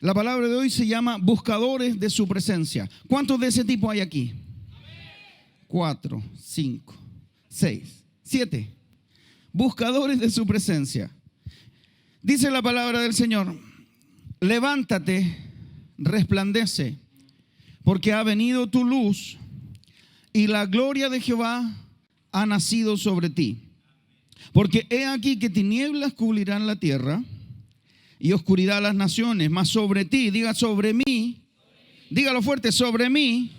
La palabra de hoy se llama buscadores de su presencia. ¿Cuántos de ese tipo hay aquí? 4, 5, 6, 7. Buscadores de su presencia. Dice la palabra del Señor: levántate, resplandece, porque ha venido tu luz y la gloria de Jehová ha nacido sobre ti. Porque he aquí que tinieblas cubrirán la tierra y oscuridad las naciones, mas sobre ti, diga sobre mí, dígalo fuerte, sobre mí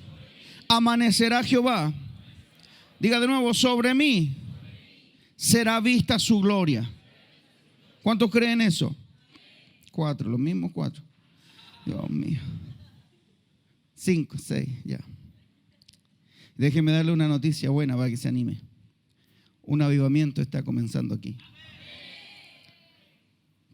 amanecerá Jehová. Diga de nuevo, sobre mí será vista su gloria. ¿Cuántos creen eso? 4, los mismos 4. Dios mío. 5, 6, ya. Déjeme darle una noticia buena para que se anime. Un avivamiento está comenzando aquí.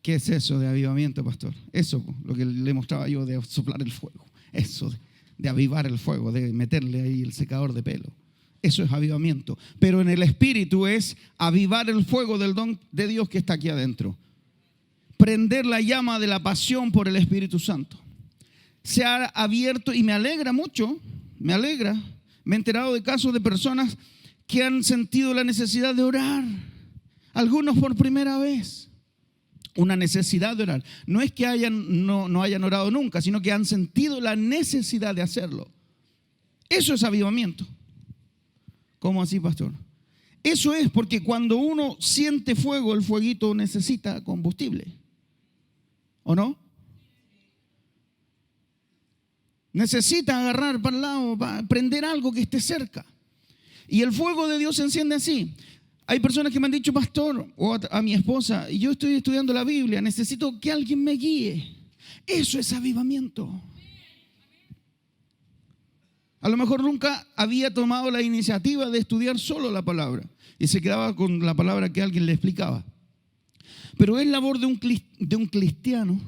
¿Qué es eso de avivamiento, pastor? Eso, lo que le mostraba yo de soplar el fuego. Eso de avivar el fuego, de meterle ahí el secador de pelo. Eso es avivamiento. Pero en el espíritu es avivar el fuego del don de Dios que está aquí adentro. Prender la llama de la pasión por el Espíritu Santo. Se ha abierto y me alegra mucho, me alegra. Me he enterado de casos de personas que han sentido la necesidad de orar. Algunos por primera vez. Una necesidad de orar. No es que no hayan orado nunca, sino que han sentido la necesidad de hacerlo. Eso es avivamiento. ¿Cómo así, pastor? Eso es porque cuando uno siente fuego, el fueguito necesita combustible. ¿O no? Necesita agarrar para el lado, para prender algo que esté cerca. Y el fuego de Dios se enciende así. Hay personas que me han dicho, pastor, o a mi esposa, yo estoy estudiando la Biblia, necesito que alguien me guíe. Eso es avivamiento. A lo mejor nunca había tomado la iniciativa de estudiar solo la palabra y se quedaba con la palabra que alguien le explicaba. Pero es labor de un cristiano,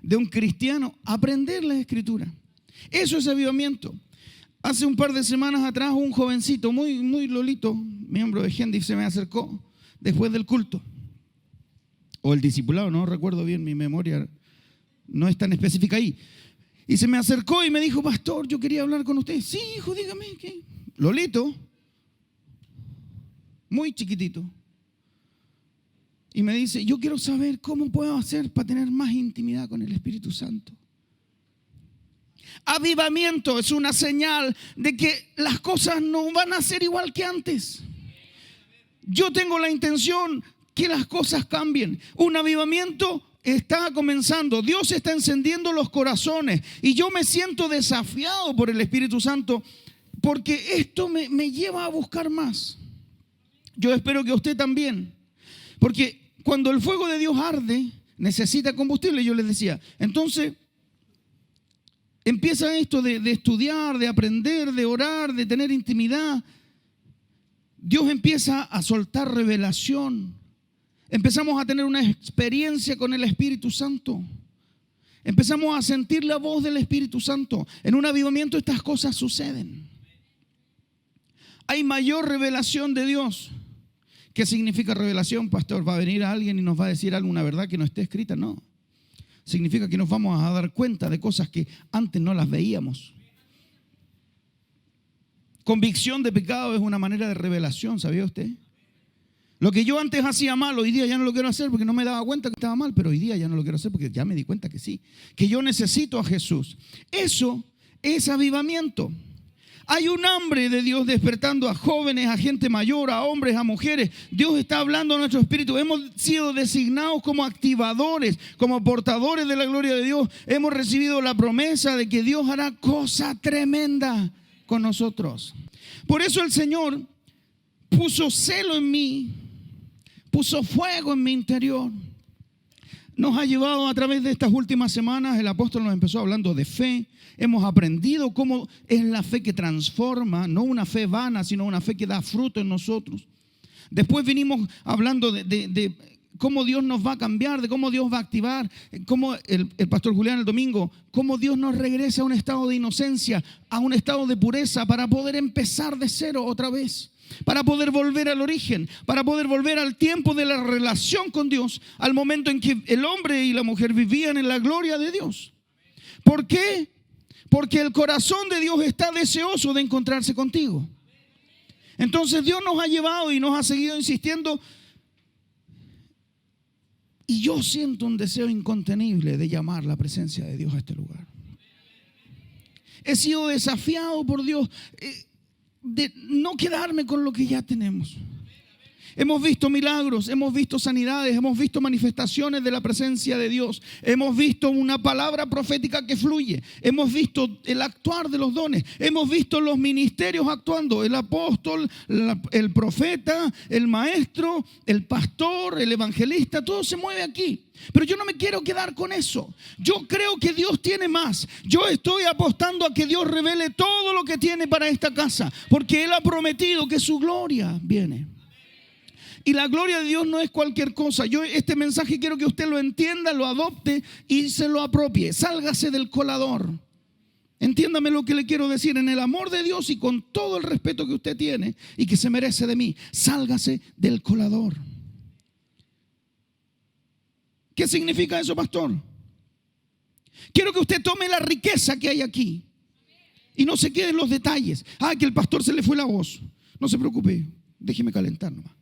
de un cristiano, aprender la Escritura. Eso es avivamiento. Hace un par de semanas atrás un jovencito muy lolito, miembro de Gendif, se me acercó después del culto. O el discipulado, no recuerdo bien, mi memoria no es tan específica ahí. Y se me acercó y me dijo, pastor, yo quería hablar con usted. Sí, hijo, dígame. ¿Qué? Lolito, muy chiquitito. Y me dice, yo quiero saber cómo puedo hacer para tener más intimidad con el Espíritu Santo. Avivamiento es una señal de que las cosas no van a ser igual que antes. Yo tengo la intención que las cosas cambien. Un avivamiento está comenzando. Dios está encendiendo los corazones. Y yo me siento desafiado por el Espíritu Santo porque esto me lleva a buscar más. Yo espero que usted también. Porque cuando el fuego de Dios arde, necesita combustible, yo les decía. Entonces, empieza esto de estudiar, de aprender, de orar, de tener intimidad. Dios empieza a soltar revelación. Empezamos a tener una experiencia con el Espíritu Santo. Empezamos a sentir la voz del Espíritu Santo. En un avivamiento estas cosas suceden. Hay mayor revelación de Dios. ¿Qué significa revelación, pastor? ¿Va a venir alguien y nos va a decir alguna verdad que no esté escrita? No. Significa que nos vamos a dar cuenta de cosas que antes no las veíamos. Convicción de pecado es una manera de revelación, ¿sabía usted? Lo que yo antes hacía mal, hoy día ya no lo quiero hacer porque no me daba cuenta que estaba mal, pero hoy día ya no lo quiero hacer porque ya me di cuenta que sí, que yo necesito a Jesús. Eso es avivamiento. Hay un hambre de Dios despertando a jóvenes, a gente mayor, a hombres, a mujeres. Dios está hablando a nuestro espíritu. Hemos sido designados como activadores, como portadores de la gloria de Dios. Hemos recibido la promesa de que Dios hará cosa tremenda con nosotros. Por eso el Señor puso celo en mí, puso fuego en mi interior. Nos ha llevado a través de estas últimas semanas, el apóstol nos empezó hablando de fe. Hemos aprendido cómo es la fe que transforma, no una fe vana, sino una fe que da fruto en nosotros. Después vinimos hablando de cómo Dios nos va a cambiar, de cómo Dios va a activar, cómo el pastor Julián el domingo, cómo Dios nos regresa a un estado de inocencia, a un estado de pureza para poder empezar de cero otra vez. para poder volver al origen, para poder volver al tiempo de la relación con Dios, al momento en que el hombre y la mujer vivían en la gloria de Dios. ¿Por qué? Porque el corazón de Dios está deseoso de encontrarse contigo. Entonces Dios nos ha llevado y nos ha seguido insistiendo. Y yo siento un deseo incontenible de llamar la presencia de Dios a este lugar. He sido desafiado por Dios de no quedarme con lo que ya tenemos. Hemos visto milagros, hemos visto sanidades, hemos visto manifestaciones de la presencia de Dios. Hemos visto una palabra profética que fluye. Hemos visto el actuar de los dones. Hemos visto los ministerios actuando. El apóstol, el profeta, el maestro, el pastor, el evangelista. Todo se mueve aquí. Pero yo no me quiero quedar con eso. Yo creo que Dios tiene más. Yo estoy apostando a que Dios revele todo lo que tiene para esta casa. Porque Él ha prometido que su gloria viene. Y la gloria de Dios no es cualquier cosa. Yo este mensaje quiero que usted lo entienda, lo adopte y se lo apropie. Sálgase del colador. Entiéndame lo que le quiero decir. En el amor de Dios y con todo el respeto que usted tiene y que se merece de mí, sálgase del colador. ¿Qué significa eso, pastor? Quiero que usted tome la riqueza que hay aquí y no se quede en los detalles. Que el pastor se le fue la voz. No se preocupe, déjeme calentar nomás.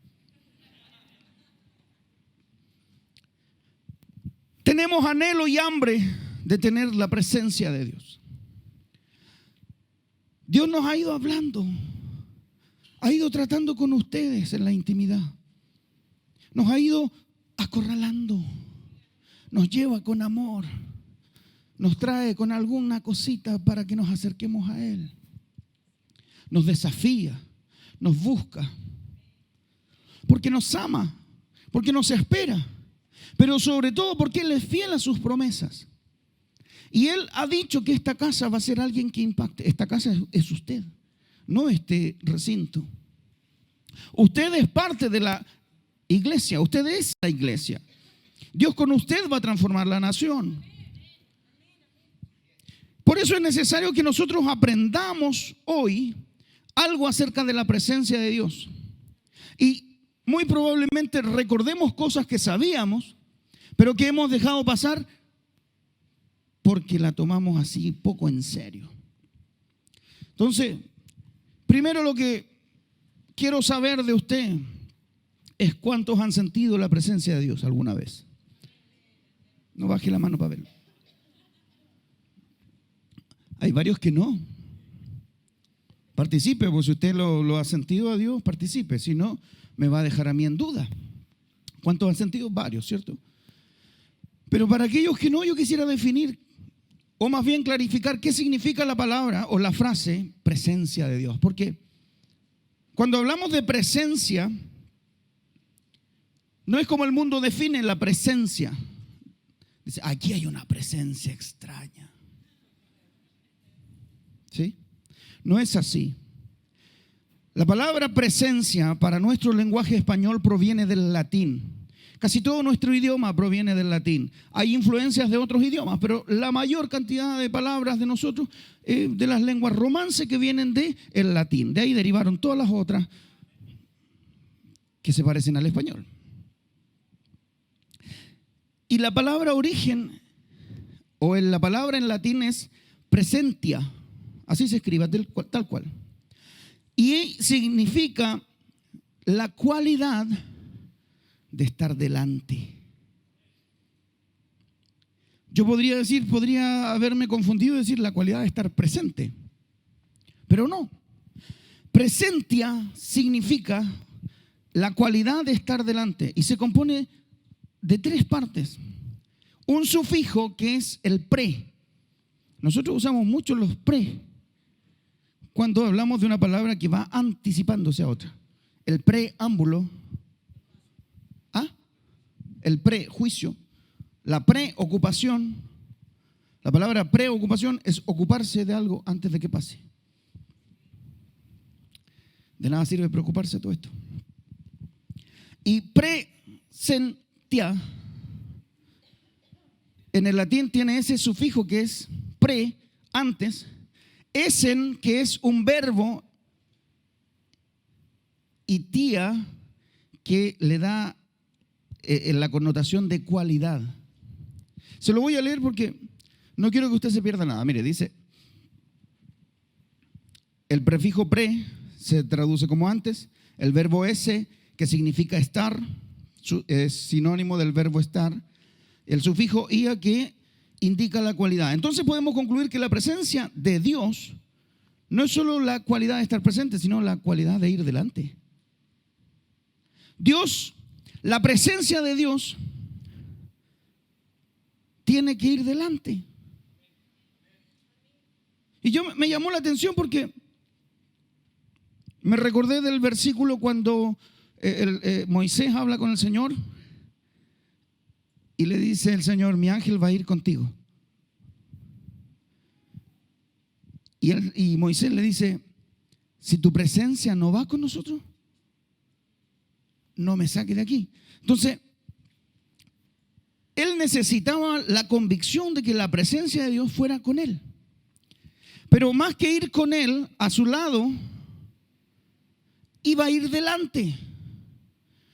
Tenemos anhelo y hambre de tener la presencia de Dios. Dios nos ha ido hablando, ha ido tratando con ustedes en la intimidad. Nos ha ido acorralando, nos lleva con amor, nos trae con alguna cosita para que nos acerquemos a Él. Nos desafía, nos busca, porque nos ama, porque nos espera. Pero sobre todo porque Él es fiel a sus promesas. Y Él ha dicho que esta casa va a ser alguien que impacte. Esta casa es usted, no este recinto. Usted es parte de la iglesia, usted es la iglesia. Dios con usted va a transformar la nación. Por eso es necesario que nosotros aprendamos hoy algo acerca de la presencia de Dios. Y muy probablemente recordemos cosas que sabíamos, pero que hemos dejado pasar porque la tomamos así poco en serio. Entonces, primero lo que quiero saber de usted es cuántos han sentido la presencia de Dios alguna vez. No baje la mano para verlo. Hay varios que no. Participe, pues si usted lo ha sentido a Dios, participe. Si no, me va a dejar a mí en duda. ¿Cuántos han sentido? Varios, ¿cierto? Pero para aquellos que no, yo quisiera definir, o más bien clarificar qué significa la palabra o la frase presencia de Dios. Porque cuando hablamos de presencia, no es como el mundo define la presencia. Dice, aquí hay una presencia extraña. ¿Sí? No es así. La palabra presencia para nuestro lenguaje español proviene del latín. Casi todo nuestro idioma proviene del latín. Hay influencias de otros idiomas, pero la mayor cantidad de palabras de nosotros, de las lenguas romances que vienen del latín. De ahí derivaron todas las otras que se parecen al español. Y la palabra origen, o la palabra en latín es presentia. Así se escribe, tal cual. Y significa la cualidad de estar delante. Yo podría haberme confundido y decir la cualidad de estar presente, pero no. Presentia significa la cualidad de estar delante y se compone de tres partes. Un sufijo que es el pre. Nosotros usamos mucho los pre cuando hablamos de una palabra que va anticipándose a otra. El preámbulo, el prejuicio, la preocupación. La palabra preocupación es ocuparse de algo antes de que pase. De nada sirve preocuparse de todo esto. Y presentia, en el latín tiene ese sufijo que es pre, antes, esen, que es un verbo y tía, que le da la connotación de cualidad. Se lo voy a leer porque no quiero que usted se pierda nada. Mire, dice, el prefijo pre se traduce como antes, el verbo ese, que significa estar, es sinónimo del verbo estar, el sufijo ia, que indica la cualidad. Entonces podemos concluir que la presencia de Dios no es solo la cualidad de estar presente, sino la cualidad de ir delante. Dios, la presencia de Dios tiene que ir delante. Y me llamó la atención porque me recordé del versículo cuando Moisés habla con el Señor y le dice el Señor: mi ángel va a ir contigo. Y Moisés le dice: si tu presencia no va con nosotros, no me saque de aquí. Entonces, él necesitaba la convicción de que la presencia de Dios fuera con él. Pero más que ir con él, a su lado, iba a ir delante.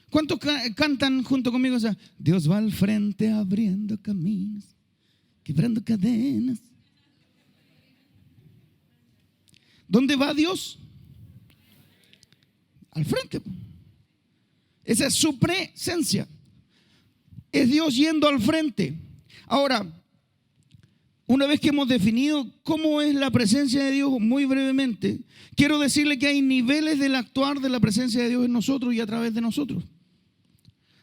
¿Cuántos cantan junto conmigo? O sea, Dios va al frente abriendo caminos, quebrando cadenas. ¿Dónde va Dios? Al frente. Esa es su presencia. Es Dios yendo al frente. Ahora, una vez que hemos definido cómo es la presencia de Dios muy brevemente, quiero decirle que hay niveles del actuar de la presencia de Dios en nosotros y a través de nosotros.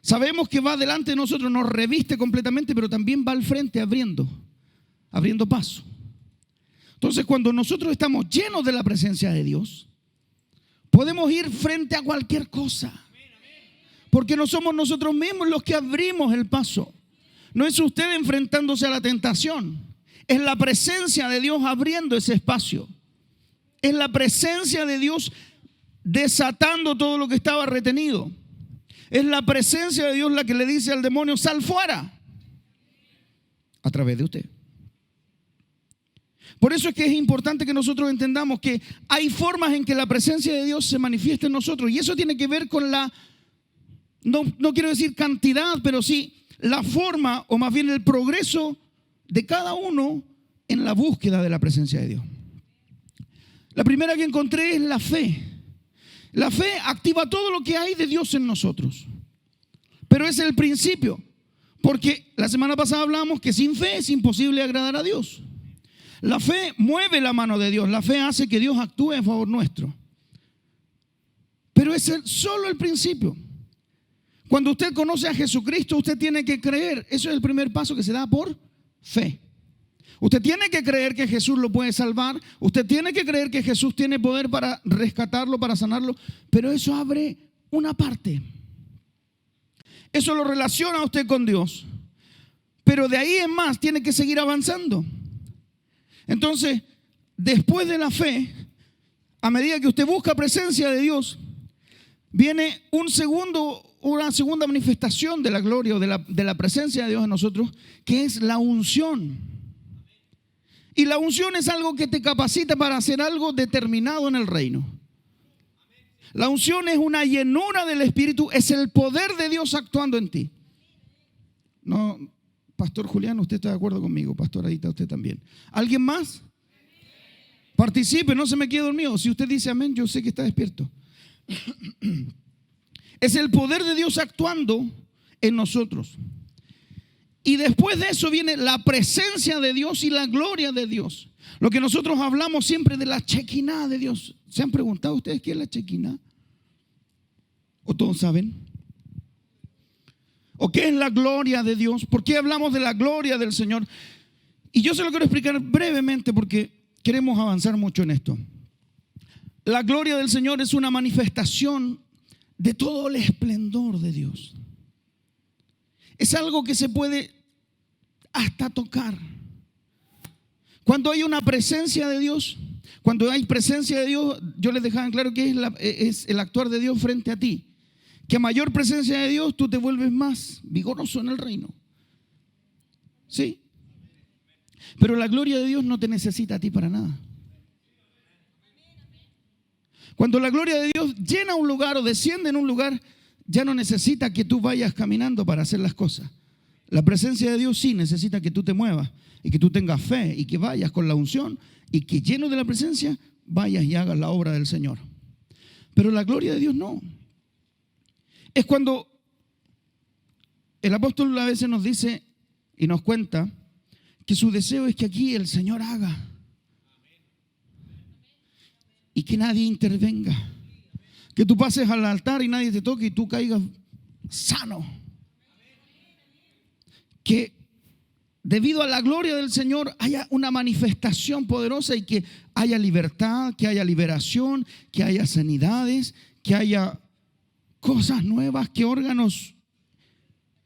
Sabemos que va delante de nosotros, nos reviste completamente, pero también va al frente abriendo paso. Entonces, cuando nosotros estamos llenos de la presencia de Dios, podemos ir frente a cualquier cosa. Porque no somos nosotros mismos los que abrimos el paso. No es usted enfrentándose a la tentación. Es la presencia de Dios abriendo ese espacio. Es la presencia de Dios desatando todo lo que estaba retenido. Es la presencia de Dios la que le dice al demonio: sal fuera, a través de usted. Por eso es que es importante que nosotros entendamos que hay formas en que la presencia de Dios se manifiesta en nosotros. Y eso tiene que ver con no quiero decir cantidad, pero sí la forma, o más bien el progreso de cada uno en la búsqueda de la presencia de Dios. La primera que encontré es la fe. La fe activa todo lo que hay de Dios en nosotros. Pero es el principio, porque la semana pasada hablamos que sin fe es imposible agradar a Dios. La fe mueve la mano de Dios. La fe hace que Dios actúe a favor nuestro. Pero es solo el principio. Cuando usted conoce a Jesucristo, usted tiene que creer. Eso es el primer paso que se da por fe. Usted tiene que creer que Jesús lo puede salvar. Usted tiene que creer que Jesús tiene poder para rescatarlo, para sanarlo. Pero eso abre una parte. Eso lo relaciona a usted con Dios. Pero de ahí en más tiene que seguir avanzando. Entonces, después de la fe, a medida que usted busca presencia de Dios, viene una segunda manifestación de la gloria o de la presencia de Dios en nosotros, que es la unción. Y la unción es algo que te capacita para hacer algo determinado en el reino. La unción es una llenura del Espíritu, es el poder de Dios actuando en ti. No, Pastor Julián, usted está de acuerdo conmigo. Pastor Adita, usted también. ¿Alguien más? Participe, no se me quede dormido. Si usted dice amén, yo sé que está despierto. Es el poder de Dios actuando en nosotros. Y después de eso viene la presencia de Dios y la gloria de Dios. Lo que nosotros hablamos siempre de la Shekinah de Dios. ¿Se han preguntado ustedes qué es la Shekinah? ¿O todos saben? ¿O qué es la gloria de Dios? ¿Por qué hablamos de la gloria del Señor? Y yo se lo quiero explicar brevemente porque queremos avanzar mucho en esto. La gloria del Señor es una manifestación de todo el esplendor de Dios. Es algo que se puede hasta tocar. Cuando hay una presencia de Dios, cuando hay presencia de Dios, yo les dejaba en claro que es el actuar de Dios frente a ti. Que a mayor presencia de Dios, tú te vuelves más vigoroso en el reino. ¿Sí? Pero la gloria de Dios no te necesita a ti para nada. Cuando la gloria de Dios llena un lugar o desciende en un lugar, ya no necesita que tú vayas caminando para hacer las cosas. La presencia de Dios sí necesita que tú te muevas y que tú tengas fe y que vayas con la unción y que lleno de la presencia vayas y hagas la obra del Señor. Pero la gloria de Dios no. Es cuando el apóstol a veces nos dice y nos cuenta que su deseo es que aquí el Señor haga y que nadie intervenga. Que tú pases al altar y nadie te toque y tú caigas sano. Que debido a la gloria del Señor haya una manifestación poderosa y que haya libertad, que haya liberación, que haya sanidades, que haya cosas nuevas, que órganos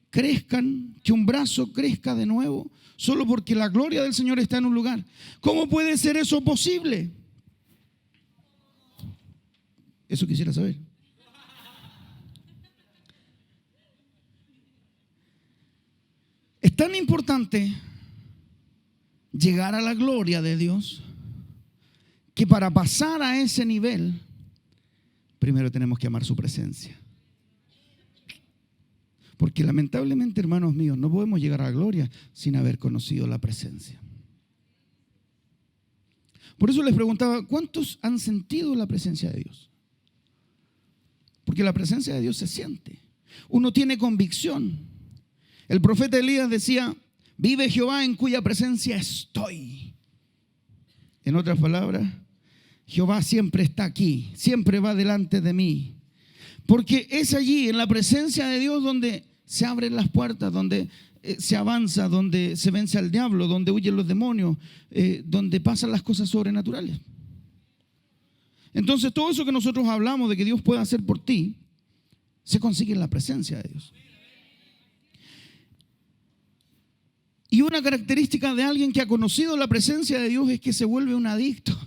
crezcan, que un brazo crezca de nuevo, solo porque la gloria del Señor está en un lugar. ¿Cómo puede ser eso posible? Eso quisiera saber. Es tan importante llegar a la gloria de Dios que para pasar a ese nivel, primero tenemos que amar su presencia. Porque lamentablemente, hermanos míos, no podemos llegar a la gloria sin haber conocido la presencia. Por eso les preguntaba, ¿cuántos han sentido la presencia de Dios? Porque la presencia de Dios se siente. Uno tiene convicción. El profeta Elías decía, vive Jehová en cuya presencia estoy. En otras palabras, Jehová siempre está aquí, siempre va delante de mí. Porque es allí, en la presencia de Dios, donde se abren las puertas, donde se avanza, donde se vence al diablo, donde huyen los demonios, donde pasan las cosas sobrenaturales. Entonces todo eso que nosotros hablamos de que Dios puede hacer por ti, se consigue en la presencia de Dios. Y una característica de alguien que ha conocido la presencia de Dios es que se vuelve un adicto.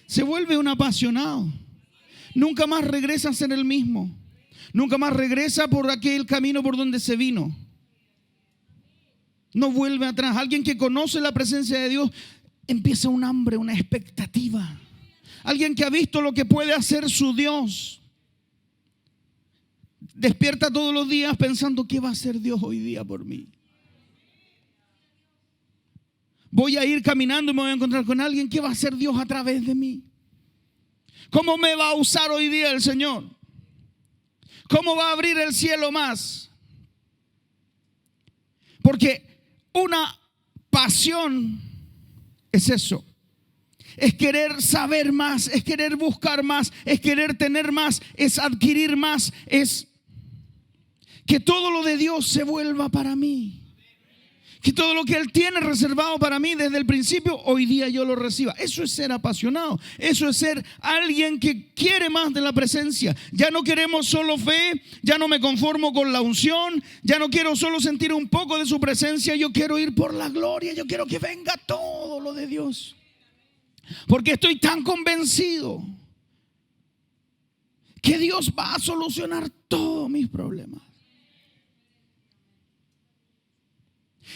Se vuelve un apasionado. Nunca más regresa a ser el mismo. Nunca más regresa por aquel camino por donde se vino. No vuelve atrás. Alguien que conoce la presencia de Dios empieza un hambre, una expectativa. Alguien que ha visto lo que puede hacer su Dios. Despierta todos los días pensando, ¿qué va a hacer Dios hoy día por mí? Voy a ir caminando y me voy a encontrar con alguien. ¿Qué va a hacer Dios a través de mí? ¿Cómo me va a usar hoy día el Señor? ¿Cómo va a abrir el cielo más? Porque una pasión es eso. Es querer saber más, es querer buscar más, es querer tener más, es adquirir más, es que todo lo de Dios se vuelva para mí. Que todo lo que Él tiene reservado para mí desde el principio, hoy día yo lo reciba. Eso es ser apasionado. Eso es ser alguien que quiere más de la presencia. Ya no queremos solo fe, ya no me conformo con la unción, ya no quiero solo sentir un poco de su presencia, yo quiero ir por la gloria, yo quiero que venga todo lo de Dios. Porque estoy tan convencido que Dios va a solucionar todos mis problemas.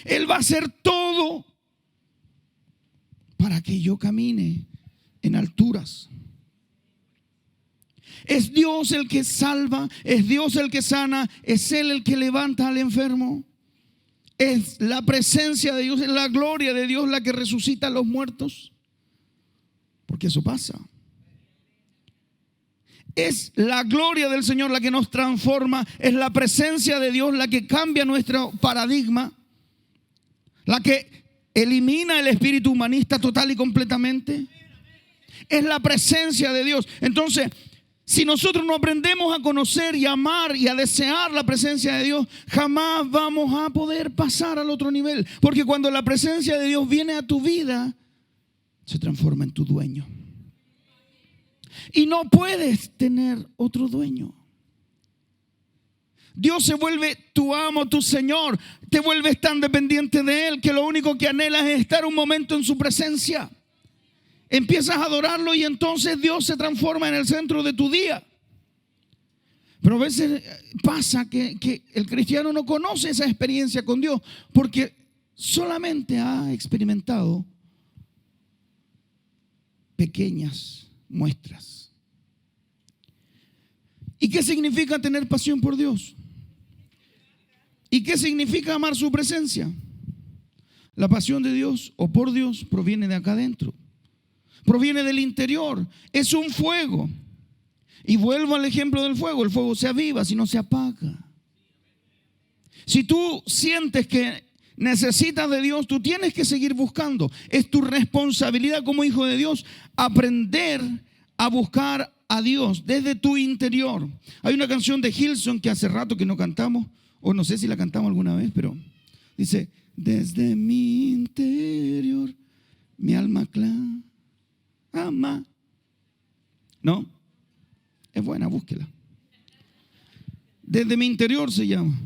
Él va a hacer todo para que yo camine en alturas. Es Dios el que salva, es Dios el que sana, es Él el que levanta al enfermo. Es la presencia de Dios, es la gloria de Dios la que resucita a los muertos. Porque eso pasa. Es la gloria del Señor la que nos transforma, es la presencia de Dios la que cambia nuestro paradigma. La que elimina el espíritu humanista total y completamente. Es la presencia de Dios. Entonces, si nosotros no aprendemos a conocer y a amar y a desear la presencia de Dios, jamás vamos a poder pasar al otro nivel. Porque cuando la presencia de Dios viene a tu vida, se transforma en tu dueño. Y no puedes tener otro dueño. Dios se vuelve tu amo, tu Señor. Te vuelves tan dependiente de Él que lo único que anhelas es estar un momento en su presencia. Empiezas a adorarlo y entonces Dios se transforma en el centro de tu día. Pero a veces pasa que el cristiano no conoce esa experiencia con Dios porque solamente ha experimentado pequeñas muestras. ¿Y qué significa tener pasión por Dios? ¿Y qué significa amar su presencia? La pasión de Dios o por Dios proviene de acá adentro. Proviene del interior. Es un fuego. Y vuelvo al ejemplo del fuego. El fuego se aviva, si no se apaga. Si tú sientes que necesitas de Dios, tú tienes que seguir buscando. Es tu responsabilidad como hijo de Dios aprender a buscar a Dios desde tu interior. Hay una canción de Hillsong que hace rato que no cantamos, o no sé si la cantamos alguna vez, pero dice: desde mi interior mi alma clama. ¿No? Es buena, búsquela. Desde mi interior se llama.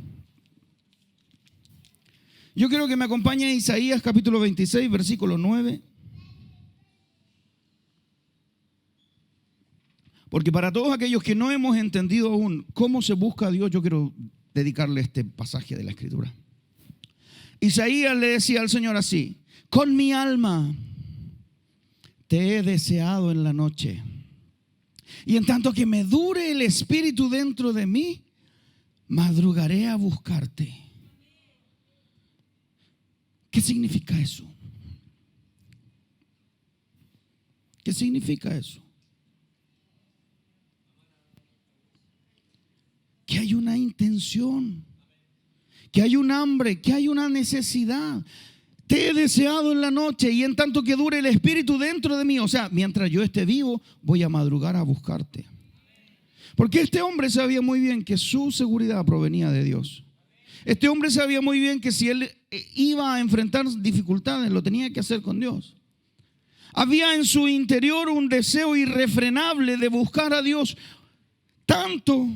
Yo quiero que me acompañe a Isaías capítulo 26, versículo 9. Porque para todos aquellos que no hemos entendido aún cómo se busca a Dios, yo quiero dedicarle este pasaje de la Escritura. Isaías le decía al Señor así: con mi alma te he deseado en la noche, y en tanto que me dure el espíritu dentro de mí, madrugaré a buscarte. ¿Qué significa eso? ¿Qué significa eso? Que hay una intención, que hay un hambre, que hay una necesidad. Te he deseado en la noche, y en tanto que dure el espíritu dentro de mí, o sea, mientras yo esté vivo, voy a madrugar a buscarte. Porque este hombre sabía muy bien que su seguridad provenía de Dios. Este hombre sabía muy bien que si él iba a enfrentar dificultades, lo tenía que hacer con Dios. Había en su interior un deseo irrefrenable de buscar a Dios, tanto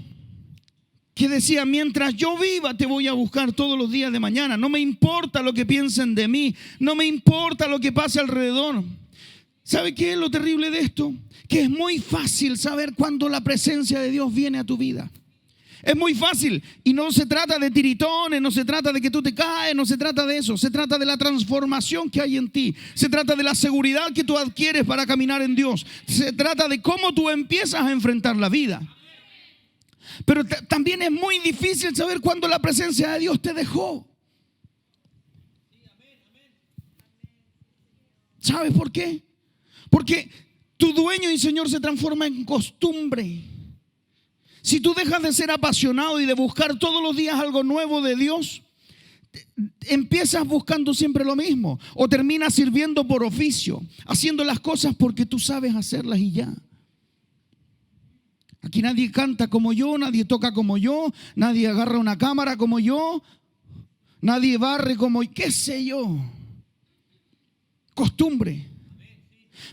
que decía: mientras yo viva te voy a buscar todos los días de mañana. No me importa lo que piensen de mí, no me importa lo que pase alrededor. ¿Sabe qué es lo terrible de esto? Que es muy fácil saber cuando la presencia de Dios viene a tu vida. Es muy fácil, y no se trata de tiritones, no se trata de que tú te caes, no se trata de eso. Se trata de la transformación que hay en ti. Se trata de la seguridad que tú adquieres para caminar en Dios. Se trata de cómo tú empiezas a enfrentar la vida. Pero también es muy difícil saber cuándo la presencia de Dios te dejó. ¿Sabes por qué? Porque tu dueño y Señor se transforma en costumbre. Si tú dejas de ser apasionado y de buscar todos los días algo nuevo de Dios, empiezas buscando siempre lo mismo, o terminas sirviendo por oficio, haciendo las cosas porque tú sabes hacerlas y ya. Aquí nadie canta como yo, nadie toca como yo, nadie agarra una cámara como yo, nadie barre como, qué sé yo. Costumbre.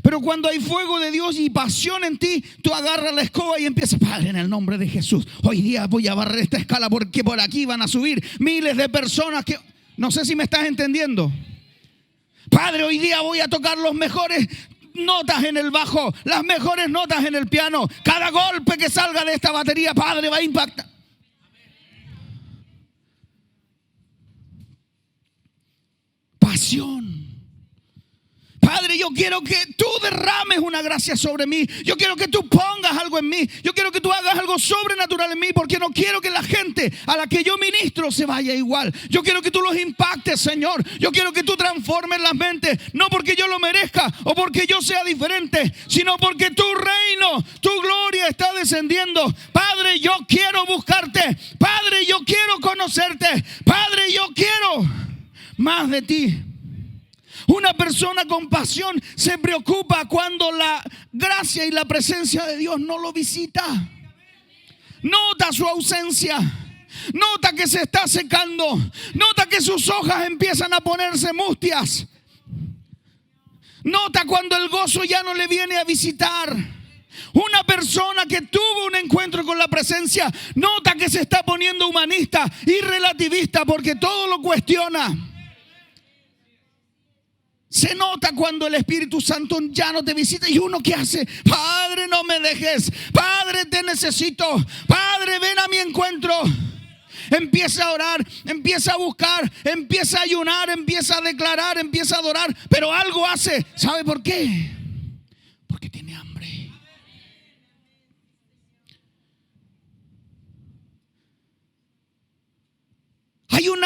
Pero cuando hay fuego de Dios y pasión en ti, tú agarras la escoba y empiezas: Padre, en el nombre de Jesús, hoy día voy a barrer esta escala porque por aquí van a subir miles de personas que... No sé si me estás entendiendo. Padre, hoy día voy a tocar los mejores notas en el bajo, las mejores notas en el piano. Cada golpe que salga de esta batería, Padre, va a impactar. Pasión. Padre, yo quiero que tú derrames una gracia sobre mí. Yo quiero que tú pongas algo en mí. Yo quiero que tú hagas algo sobrenatural en mí, porque no quiero que la gente a la que yo ministro se vaya igual. Yo quiero que tú los impactes, Señor. Yo quiero que tú transformes las mentes, no porque yo lo merezca o porque yo sea diferente, sino porque tu reino, tu gloria está descendiendo. Padre, yo quiero buscarte. Padre, yo quiero conocerte. Padre, yo quiero más de ti. Una persona con pasión se preocupa cuando la gracia y la presencia de Dios no lo visita. Nota su ausencia. Nota que se está secando. Nota que sus hojas empiezan a ponerse mustias. Nota cuando el gozo ya no le viene a visitar. Una persona que tuvo un encuentro con la presencia nota que se está poniendo humanista y relativista porque todo lo cuestiona. Se nota cuando el Espíritu Santo ya no te visita y uno que hace: Padre, no me dejes, Padre, te necesito, Padre, ven a mi encuentro. Empieza a orar, empieza a buscar, empieza a ayunar, empieza a declarar, empieza a adorar, pero algo hace. ¿Sabe por qué?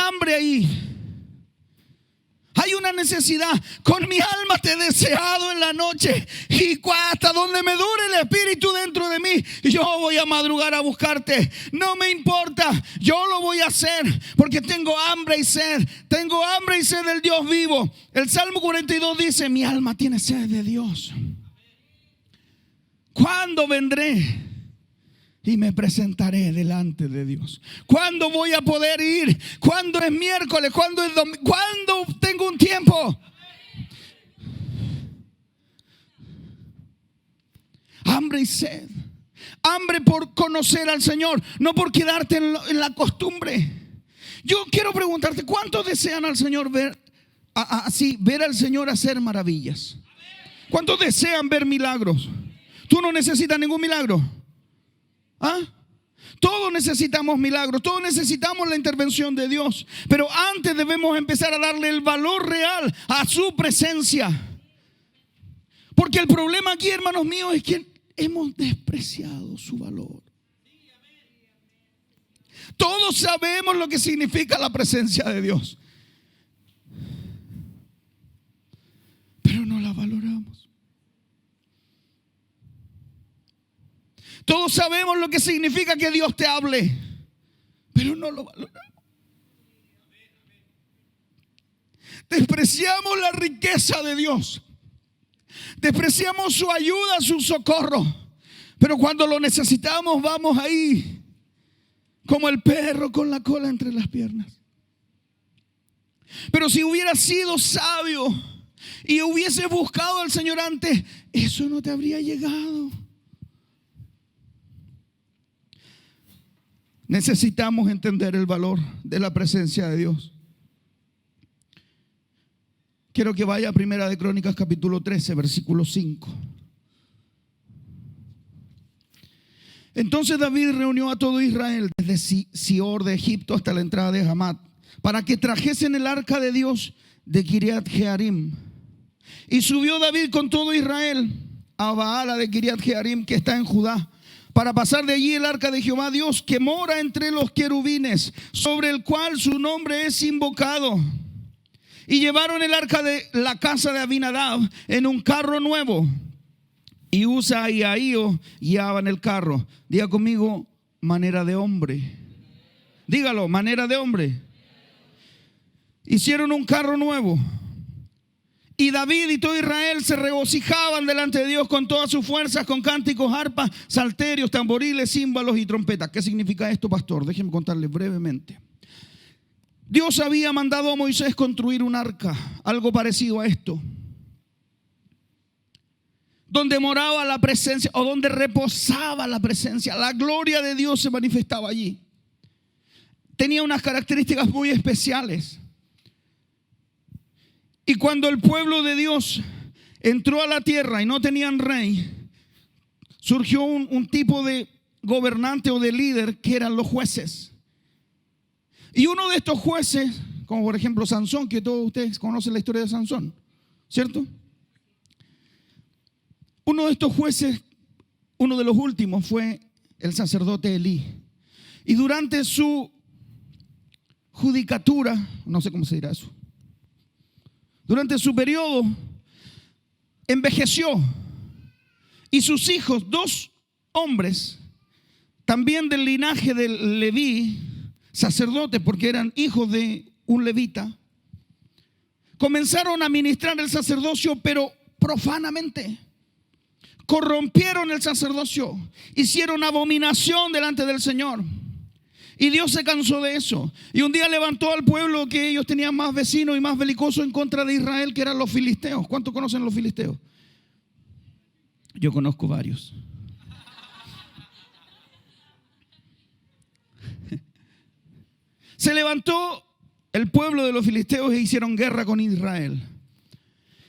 hambre ahí. Hay una necesidad. Con mi alma te he deseado en la noche, y hasta donde me dure el espíritu dentro de mí, yo voy a madrugar a buscarte. No me importa, yo lo voy a hacer, porque tengo hambre y sed. Tengo hambre y sed del Dios vivo. El Salmo 42 dice: mi alma tiene sed de Dios. ¿Cuándo vendré y me presentaré delante de Dios? ¿Cuándo voy a poder ir? ¿Cuándo es miércoles? ¿Cuándo es domingo? ¿Cuándo tengo un tiempo? Hambre y sed. Hambre por conocer al Señor, no por quedarte en la costumbre. Yo quiero preguntarte: ¿cuántos desean al Señor ver al Señor hacer maravillas? ¿Cuántos desean ver milagros? Tú no necesitas ningún milagro. Todos necesitamos milagros, todos necesitamos la intervención de Dios, pero antes debemos empezar a darle el valor real a su presencia. Porque el problema aquí, hermanos míos, es que hemos despreciado su valor. Todos sabemos lo que significa la presencia de Dios, pero no la valoramos. Todos sabemos lo que significa que Dios te hable, pero no lo valoramos. Despreciamos la riqueza de Dios. Despreciamos su ayuda, su socorro. Pero cuando lo necesitamos, vamos ahí como el perro con la cola entre las piernas. Pero si hubieras sido sabio y hubieses buscado al Señor antes, eso no te habría llegado. Necesitamos entender el valor de la presencia de Dios. Quiero que vaya a Primera de Crónicas capítulo 13, versículo 5. Entonces David reunió a todo Israel desde Sior de Egipto hasta la entrada de Hamat, para que trajesen el arca de Dios de Kiriat Jearim. Y subió David con todo Israel a Baala de Kiriat Jearim, que está en Judá, para pasar de allí el arca de Jehová Dios, que mora entre los querubines, sobre el cual su nombre es invocado. Y llevaron el arca de la casa de Abinadab en un carro nuevo, y Usa y Ahío guiaban el carro. Diga conmigo: manera de hombre. Dígalo: manera de hombre. Hicieron un carro nuevo. Y David y todo Israel se regocijaban delante de Dios con todas sus fuerzas, con cánticos, arpas, salterios, tamboriles, címbalos y trompetas. ¿Qué significa esto, pastor? Déjenme contarles brevemente. Dios había mandado a Moisés construir un arca, algo parecido a esto, donde moraba la presencia, o donde reposaba la presencia. La gloria de Dios se manifestaba allí. Tenía unas características muy especiales. Y cuando el pueblo de Dios entró a la tierra y no tenían rey, surgió un tipo de gobernante o de líder que eran los jueces. Y uno de estos jueces, como por ejemplo Sansón, que todos ustedes conocen la historia de Sansón, ¿cierto? Uno de estos jueces, uno de los últimos, fue el sacerdote Elí. Y durante su judicatura, no sé cómo se dirá eso, durante su periodo, envejeció. Y sus hijos, 2 hombres, también del linaje de Leví, sacerdotes, porque eran hijos de un levita, comenzaron a ministrar el sacerdocio, pero profanamente. Corrompieron el sacerdocio, hicieron abominación delante del Señor. Y Dios se cansó de eso. Y un día levantó al pueblo, que ellos tenían más vecinos y más belicosos, en contra de Israel, que eran los filisteos. ¿Cuántos conocen los filisteos? Yo conozco varios. Se levantó el pueblo de los filisteos e hicieron guerra con Israel.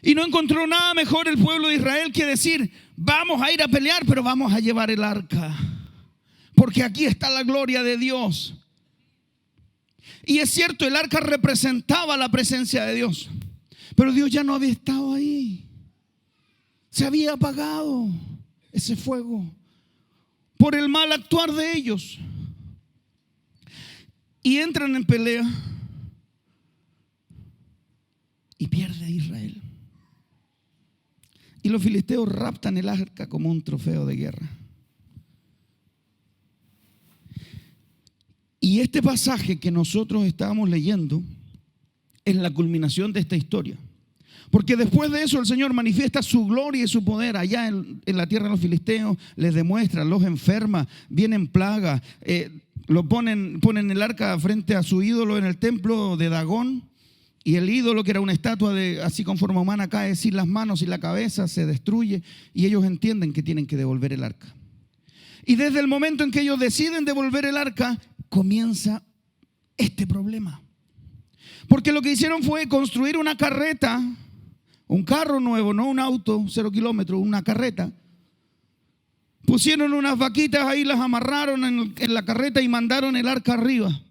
Y no encontró nada mejor el pueblo de Israel que decir: vamos a ir a pelear, pero vamos a llevar el arca, porque aquí está la gloria de Dios. Y es cierto, el arca representaba la presencia de Dios, pero Dios ya no había estado ahí. Se había apagado ese fuego por el mal actuar de ellos. Y entran en pelea y pierde a Israel. Y los filisteos raptan el arca como un trofeo de guerra. Y este pasaje que nosotros estábamos leyendo es la culminación de esta historia. Porque después de eso el Señor manifiesta su gloria y su poder allá en la tierra de los filisteos, les demuestra, los enferma, vienen plagas, ponen el arca frente a su ídolo en el templo de Dagón, y el ídolo, que era una estatua así con forma humana, cae sin las manos y la cabeza, se destruye, y ellos entienden que tienen que devolver el arca. Y desde el momento en que ellos deciden devolver el arca, comienza este problema. Porque lo que hicieron fue construir una carreta, un carro nuevo, no un auto, 0 kilómetros, una carreta. Pusieron unas vaquitas ahí, las amarraron en la carreta y mandaron el arca arriba.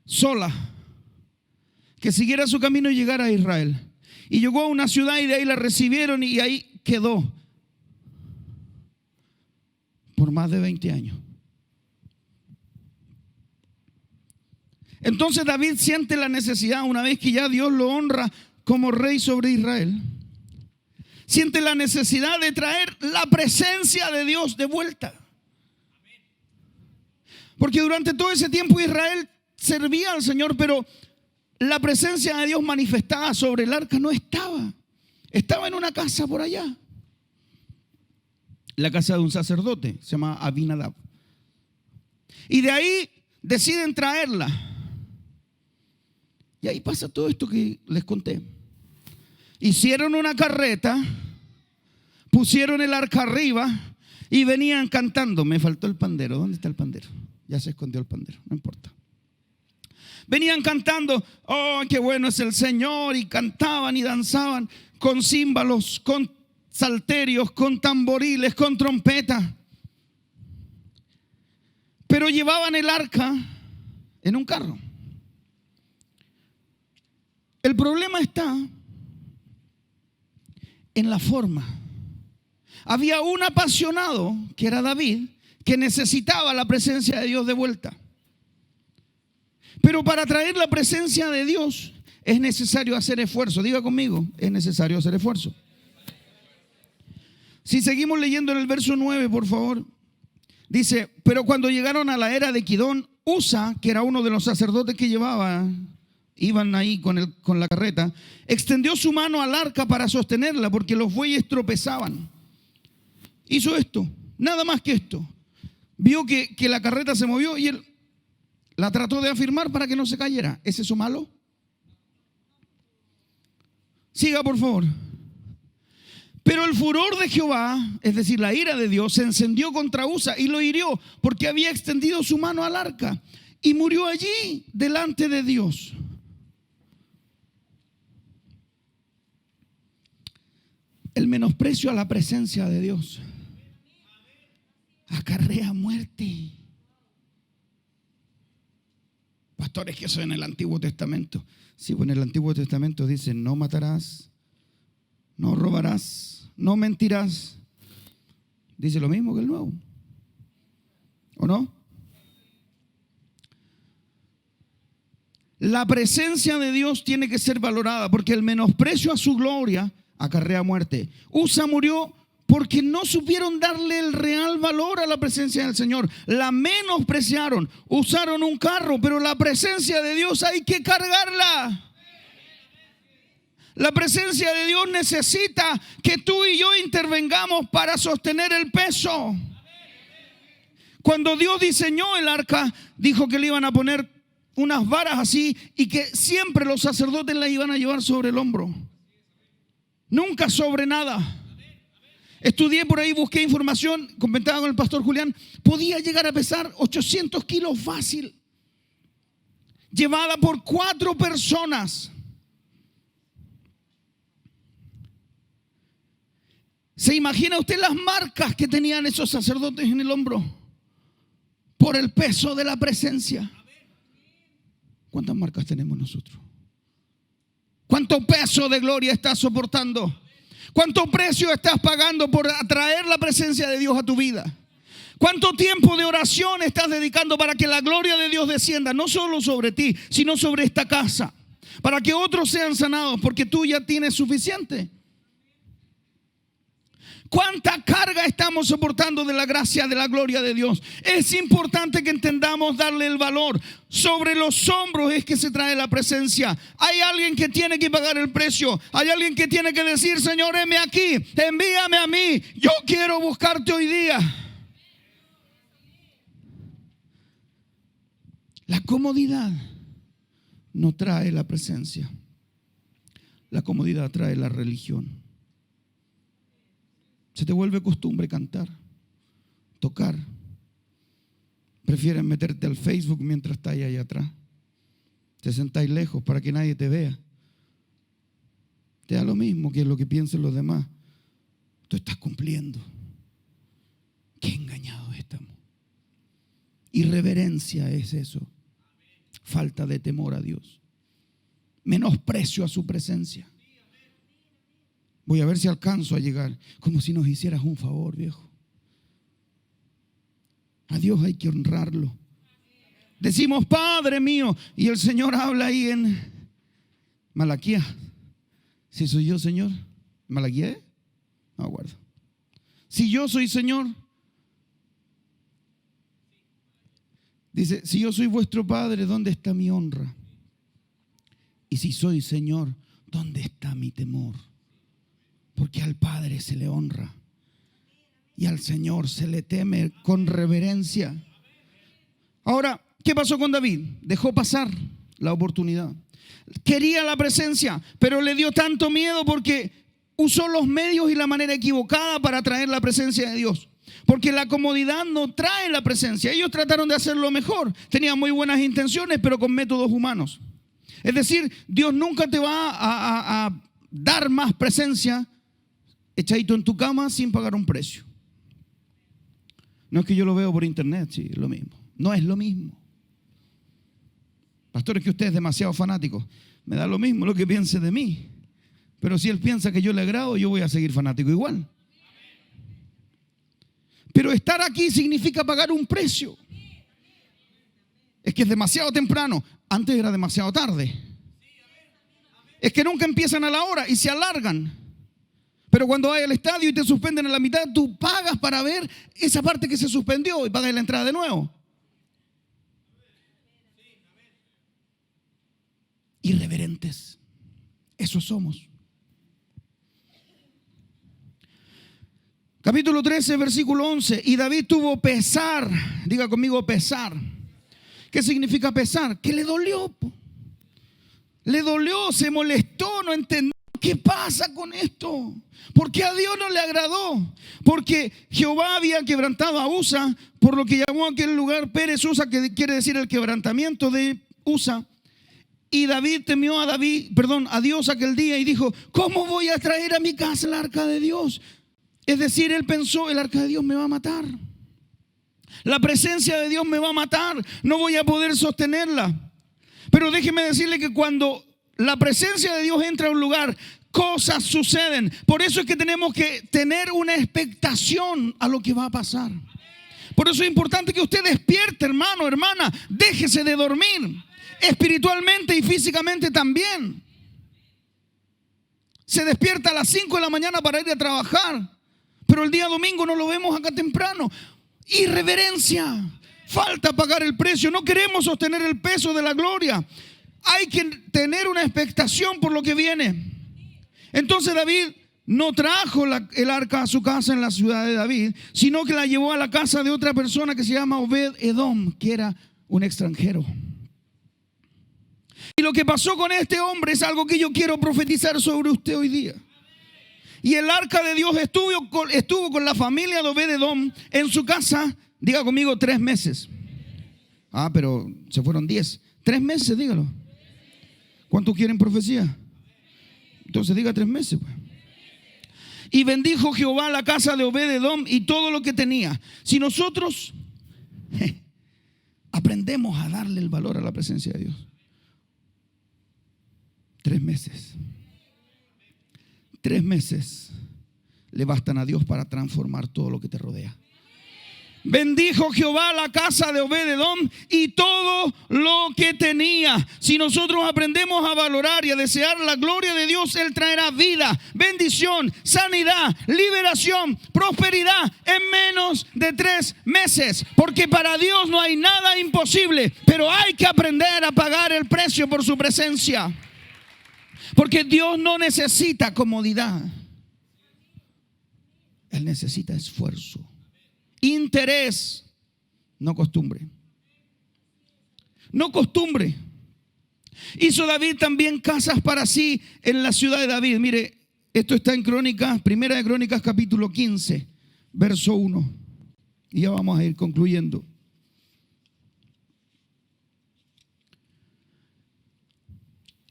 Sola. Que siguiera su camino y llegara a Israel. Y llegó a una ciudad y de ahí la recibieron y ahí quedó. Por más de 20 años. Entonces David siente la necesidad, una vez que ya Dios lo honra como rey sobre Israel, siente la necesidad de traer la presencia de Dios de vuelta. Porque durante todo ese tiempo Israel servía al Señor, pero la presencia de Dios manifestada sobre el arca no estaba. Estaba en una casa por allá. La casa de un sacerdote, se llama Abinadab. Y de ahí deciden traerla. Y ahí pasa todo esto que les conté. Hicieron una carreta, pusieron el arca arriba y venían cantando. Me faltó el pandero. ¿Dónde está el pandero? Ya se escondió el pandero, no importa. Venían cantando, oh, qué bueno es el Señor, y cantaban y danzaban con címbalos, con salterios, con tamboriles, con trompetas. Pero llevaban el arca en un carro. El problema está en la forma. Había un apasionado, que era David, que necesitaba la presencia de Dios de vuelta. Pero para traer la presencia de Dios es necesario hacer esfuerzo. Diga conmigo, es necesario hacer esfuerzo. Si seguimos leyendo en el verso 9, por favor. Dice, pero cuando llegaron a la era de Kidón, Usa, que era uno de los sacerdotes que iban ahí con la carreta, extendió su mano al arca para sostenerla porque los bueyes tropezaban. Hizo esto, nada más que esto. Vio que la carreta se movió y él la trató de afirmar para que no se cayera. ¿Es eso malo? Siga, por favor. Pero el furor de Jehová, es decir, la ira de Dios, se encendió contra Usa y lo hirió porque había extendido su mano al arca y murió allí delante de Dios. El menosprecio a la presencia de Dios acarrea muerte. Pastores, que eso en el Antiguo Testamento. Sí, pues en el Antiguo Testamento dice: no matarás, no robarás, no mentirás. Dice lo mismo que el Nuevo, ¿o no? La presencia de Dios tiene que ser valorada, porque el menosprecio a su gloria acarrea muerte. Usa murió porque no supieron darle el real valor a la presencia del Señor. La menospreciaron. Usaron un carro, pero la presencia de Dios hay que cargarla. La presencia de Dios necesita que tú y yo intervengamos para sostener el peso. Cuando Dios diseñó el arca, dijo que le iban a poner unas varas así y que siempre los sacerdotes la iban a llevar sobre el hombro. Nunca sobre nada. Estudié por ahí, busqué información, comentaba con el pastor Julián, podía llegar a pesar 800 kilos fácil, llevada por 4 personas. ¿Se imagina usted las marcas que tenían esos sacerdotes en el hombro por el peso de la presencia? ¿Cuántas marcas tenemos nosotros? ¿Cuánto peso de gloria estás soportando? ¿Cuánto precio estás pagando por atraer la presencia de Dios a tu vida? ¿Cuánto tiempo de oración estás dedicando para que la gloria de Dios descienda? No solo sobre ti, sino sobre esta casa. para que otros sean sanados, porque tú ya tienes suficiente. ¿Cuánta carga estamos soportando de la gracia, de la gloria de Dios? Es importante que entendamos darle el valor. Sobre los hombros es que se trae la presencia. Hay alguien que tiene que pagar el precio. Hay alguien que tiene que decir: Señor, heme aquí, envíame a mí. Yo quiero buscarte hoy día. La comodidad no trae la presencia. La comodidad trae la religión. Se te vuelve costumbre cantar, tocar. Prefieres meterte al Facebook mientras estás allá atrás. Te sentáis lejos para que nadie te vea. Te da lo mismo que lo que piensen los demás. Tú estás cumpliendo. Qué engañados estamos. Irreverencia es eso. Falta de temor a Dios. Menosprecio a su presencia. Voy a ver si alcanzo a llegar. Como si nos hicieras un favor, viejo. A Dios hay que honrarlo. Decimos: Padre mío. Y el Señor habla ahí en Malaquías. Si soy yo, Señor. ¿Malaquías? No acuerdo. Si yo soy Señor. Dice: si yo soy vuestro Padre, ¿dónde está mi honra? Y si soy Señor, ¿dónde está mi temor? Porque al Padre se le honra y al Señor se le teme con reverencia. Ahora, ¿qué pasó con David? Dejó pasar la oportunidad. Quería la presencia, pero le dio tanto miedo porque usó los medios y la manera equivocada para traer la presencia de Dios. Porque la comodidad no trae la presencia. Ellos trataron de hacerlo mejor. Tenían muy buenas intenciones, pero con métodos humanos. Es decir, Dios nunca te va a dar más presencia echadito en tu cama sin pagar un precio. No es que yo lo veo por internet, sí, es lo mismo. No es lo mismo. Pastor, es que usted es demasiado fanático. Me da lo mismo lo que piense de mí. Pero si él piensa que yo le agrado, yo voy a seguir fanático igual. Pero estar aquí significa pagar un precio. Es que es demasiado temprano. Antes era demasiado tarde. Es que nunca empiezan a la hora y se alargan. Pero cuando vas al estadio y te suspenden en la mitad, tú pagas para ver esa parte que se suspendió y pagas la entrada de nuevo. Irreverentes. Eso somos. Capítulo 13, versículo 11. Y David tuvo pesar. Diga conmigo: pesar. ¿Qué significa pesar? Que le dolió. Le dolió, se molestó, no entendió. ¿Qué pasa con esto? ¿Por qué a Dios no le agradó? Porque Jehová había quebrantado a Usa, por lo que llamó a aquel lugar Pérez Usa, que quiere decir el quebrantamiento de Usa. Y David temió a Dios aquel día y dijo: ¿cómo voy a traer a mi casa el arca de Dios? Es decir, él pensó: el arca de Dios me va a matar. La presencia de Dios me va a matar. No voy a poder sostenerla. Pero déjeme decirle que cuando la presencia de Dios entra a un lugar, cosas suceden. Por eso es que tenemos que tener una expectación a lo que va a pasar. Por eso es importante que usted despierte, hermano, hermana. Déjese de dormir. Espiritualmente y físicamente también. Se despierta a las 5 de la mañana para ir a trabajar. Pero el día domingo no lo vemos acá temprano. Irreverencia. Falta pagar el precio. No queremos sostener el peso de la gloria. Hay que tener una expectación por lo que viene. Entonces David no trajo el arca a su casa en la ciudad de David, sino que la llevó a la casa de otra persona que se llama Obed-Edom, que era un extranjero. Y lo que pasó con este hombre es algo que yo quiero profetizar sobre usted hoy día. Y el arca de Dios estuvo con la familia de Obed-Edom en su casa, diga conmigo, 3 meses. Pero se fueron 10. 3 meses, dígalo. ¿Cuántos quieren profecía? Entonces diga 3 meses. Pues. Y bendijo Jehová la casa de Obed-Edom y todo lo que tenía. Si nosotros aprendemos a darle el valor a la presencia de Dios. 3 meses. 3 meses le bastan a Dios para transformar todo lo que te rodea. Bendijo Jehová la casa de Obed-edom y todo lo que tenía. Si nosotros aprendemos a valorar y a desear la gloria de Dios, Él traerá vida, bendición, sanidad, liberación, prosperidad en menos de 3 meses. Porque para Dios no hay nada imposible, pero hay que aprender a pagar el precio por su presencia. Porque Dios no necesita comodidad. Él necesita esfuerzo. Interés, no costumbre. No costumbre. Hizo David también casas para sí en la ciudad de David. Mire, esto está en Crónicas, Primera de Crónicas capítulo 15, verso 1. Y ya vamos a ir concluyendo.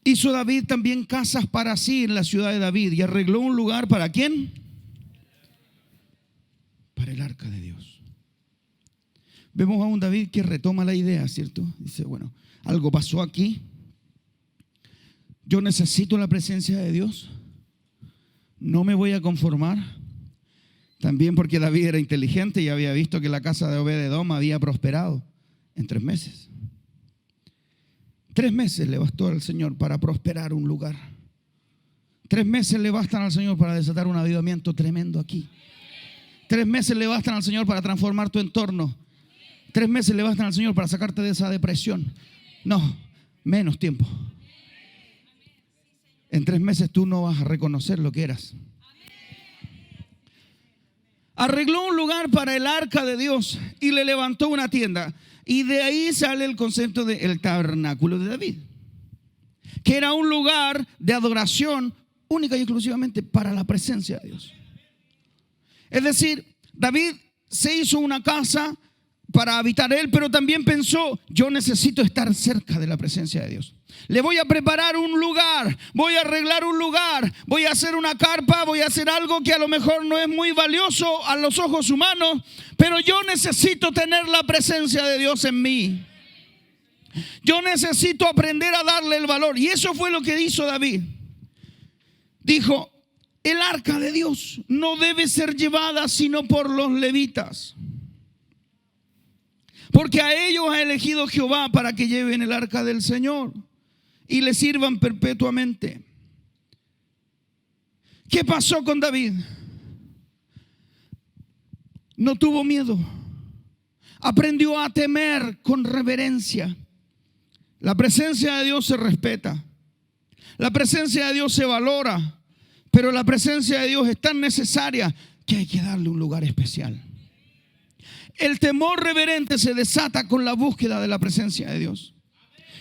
Hizo David también casas para sí en la ciudad de David y arregló un lugar ¿para quién? Para el arca de Dios. Vemos a un David que retoma la idea, ¿cierto? Dice, bueno, algo pasó aquí. Yo necesito la presencia de Dios. No me voy a conformar. También porque David era inteligente y había visto que la casa de Obed-edom había prosperado en 3 meses. 3 meses le bastó al Señor para prosperar un lugar. 3 meses le bastan al Señor para desatar un avivamiento tremendo aquí. 3 meses le bastan al Señor para transformar tu entorno. 3 meses le bastan al Señor para sacarte de esa depresión. No, menos tiempo. En 3 meses tú no vas a reconocer lo que eras. Arregló un lugar para el arca de Dios y le levantó una tienda. Y de ahí sale el concepto del tabernáculo de David, que era un lugar de adoración única y exclusivamente para la presencia de Dios. Es decir, David se hizo una casa para habitar él, pero también pensó, yo necesito estar cerca de la presencia de Dios. Le voy a preparar un lugar, voy a arreglar un lugar, voy a hacer una carpa, voy a hacer algo que a lo mejor no es muy valioso a los ojos humanos, pero yo necesito tener la presencia de Dios en mí. Yo necesito aprender a darle el valor. Y eso fue lo que hizo David. Dijo, el arca de Dios no debe ser llevada sino por los levitas, porque a ellos ha elegido Jehová para que lleven el arca del Señor y le sirvan perpetuamente. ¿Qué pasó con David? No tuvo miedo. Aprendió a temer con reverencia. La presencia de Dios se respeta. La presencia de Dios se valora. Pero la presencia de Dios es tan necesaria que hay que darle un lugar especial. El temor reverente se desata con la búsqueda de la presencia de Dios.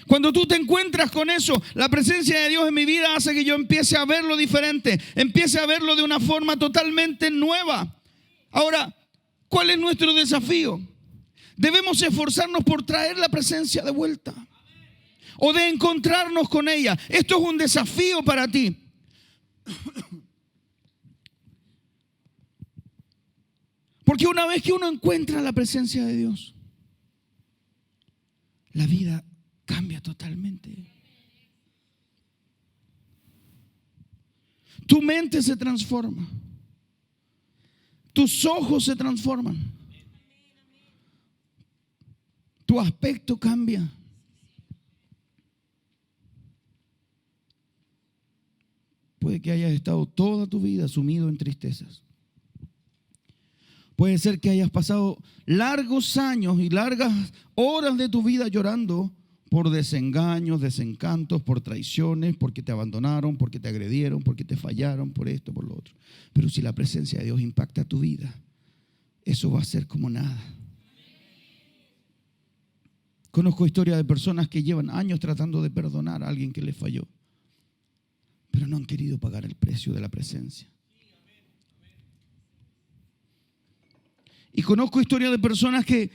Cuando tú te encuentras con eso, la presencia de Dios en mi vida hace que yo empiece a verlo diferente, empiece a verlo de una forma totalmente nueva. Ahora, ¿cuál es nuestro desafío? Debemos esforzarnos por traer la presencia de vuelta o de encontrarnos con ella. Esto es un desafío para ti. Porque una vez que uno encuentra la presencia de Dios, la vida cambia totalmente. Tu mente se transforma. Tus ojos se transforman. Tu aspecto cambia. Puede que hayas estado toda tu vida sumido en tristezas. Puede ser que hayas pasado largos años y largas horas de tu vida llorando por desengaños, desencantos, por traiciones, porque te abandonaron, porque te agredieron, porque te fallaron, por esto, por lo otro. Pero si la presencia de Dios impacta tu vida, eso va a ser como nada. Conozco historias de personas que llevan años tratando de perdonar a alguien que les falló, pero no han querido pagar el precio de la presencia. Y conozco historias de personas que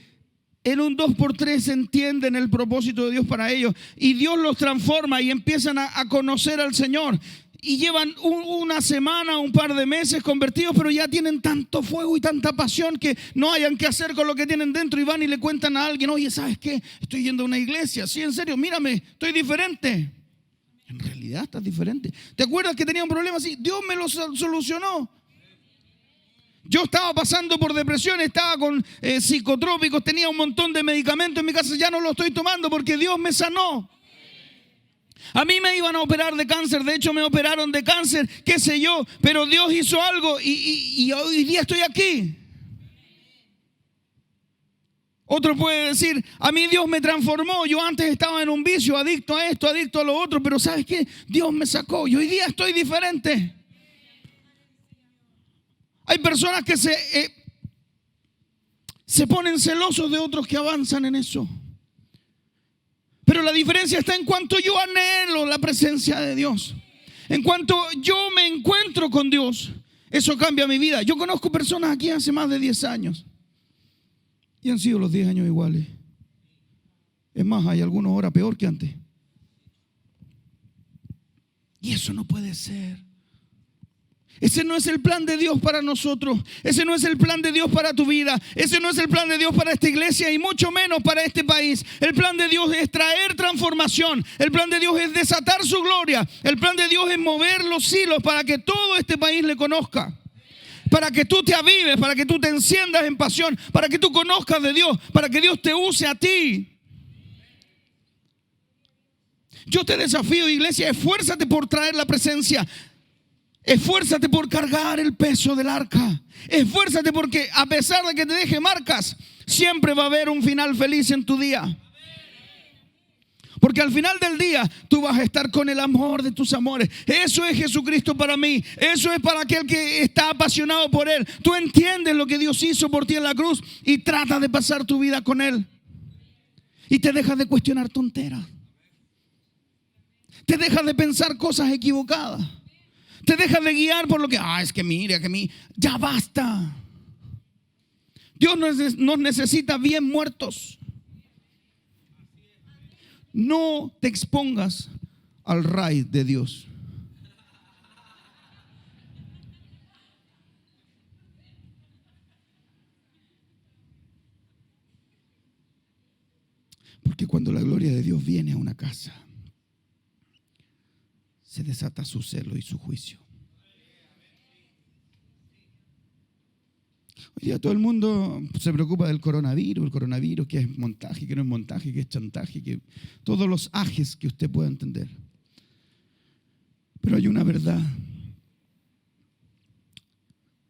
en un 2x3 entienden el propósito de Dios para ellos y Dios los transforma y empiezan a conocer al Señor y llevan una semana, un par de meses convertidos, pero ya tienen tanto fuego y tanta pasión que no hayan qué hacer con lo que tienen dentro y van y le cuentan a alguien, oye, ¿sabes qué? Estoy yendo a una iglesia, sí, en serio, mírame, estoy diferente. En realidad estás diferente. ¿Te acuerdas que tenía un problema así? Dios me lo solucionó. Yo estaba pasando por depresión, estaba con psicotrópicos, tenía un montón de medicamentos en mi casa. Ya no lo estoy tomando porque Dios me sanó. A mí me iban a operar de cáncer, de hecho me operaron de cáncer, qué sé yo, pero Dios hizo algo y hoy día estoy aquí. Otro puede decir, a mí Dios me transformó, yo antes estaba en un vicio, adicto a esto, adicto a lo otro, pero ¿sabes qué? Dios me sacó y hoy día estoy diferente. Hay personas que se ponen celosos de otros que avanzan en eso. Pero la diferencia está en cuanto yo anhelo la presencia de Dios. En cuanto yo me encuentro con Dios, eso cambia mi vida. Yo conozco personas aquí hace más de 10 años. Y han sido los 10 años iguales. Es más, hay algunos ahora peor que antes. Y eso no puede ser. Ese no es el plan de Dios para nosotros. Ese no es el plan de Dios para tu vida. Ese no es el plan de Dios para esta iglesia y mucho menos para este país. El plan de Dios es traer transformación. El plan de Dios es desatar su gloria. El plan de Dios es mover los hilos para que todo este país le conozca. Para que tú te avives, para que tú te enciendas en pasión, para que tú conozcas de Dios, para que Dios te use a ti. Yo te desafío, iglesia, esfuérzate por traer la presencia. Esfuérzate por cargar el peso del arca. Esfuérzate porque a pesar de que te deje marcas, siempre va a haber un final feliz en tu día. Porque al final del día tú vas a estar con el amor de tus amores. Eso es Jesucristo para mí. Eso es para aquel que está apasionado por Él. Tú entiendes lo que Dios hizo por ti en la cruz y tratas de pasar tu vida con Él. Y te dejas de cuestionar tonteras. Te dejas de pensar cosas equivocadas. Te dejas de guiar por lo que, es que mira, ya basta. Dios nos necesita bien muertos. No te expongas al raid de Dios. Porque cuando la gloria de Dios viene a una casa, se desata su celo y su juicio. Hoy día todo el mundo se preocupa del coronavirus, el coronavirus, que es montaje, que no es montaje, que es chantaje, que todos los ajes que usted pueda entender. Pero hay una verdad.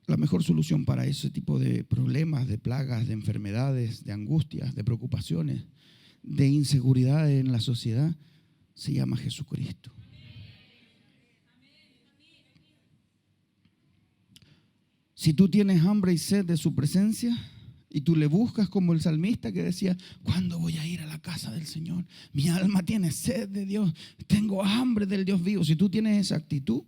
La mejor solución para ese tipo de problemas, de plagas, de enfermedades, de angustias, de preocupaciones, de inseguridades en la sociedad, se llama Jesucristo. Si tú tienes hambre y sed de su presencia y tú le buscas como el salmista que decía, ¿cuándo voy a ir a la casa del Señor? Mi alma tiene sed de Dios, tengo hambre del Dios vivo. Si tú tienes esa actitud,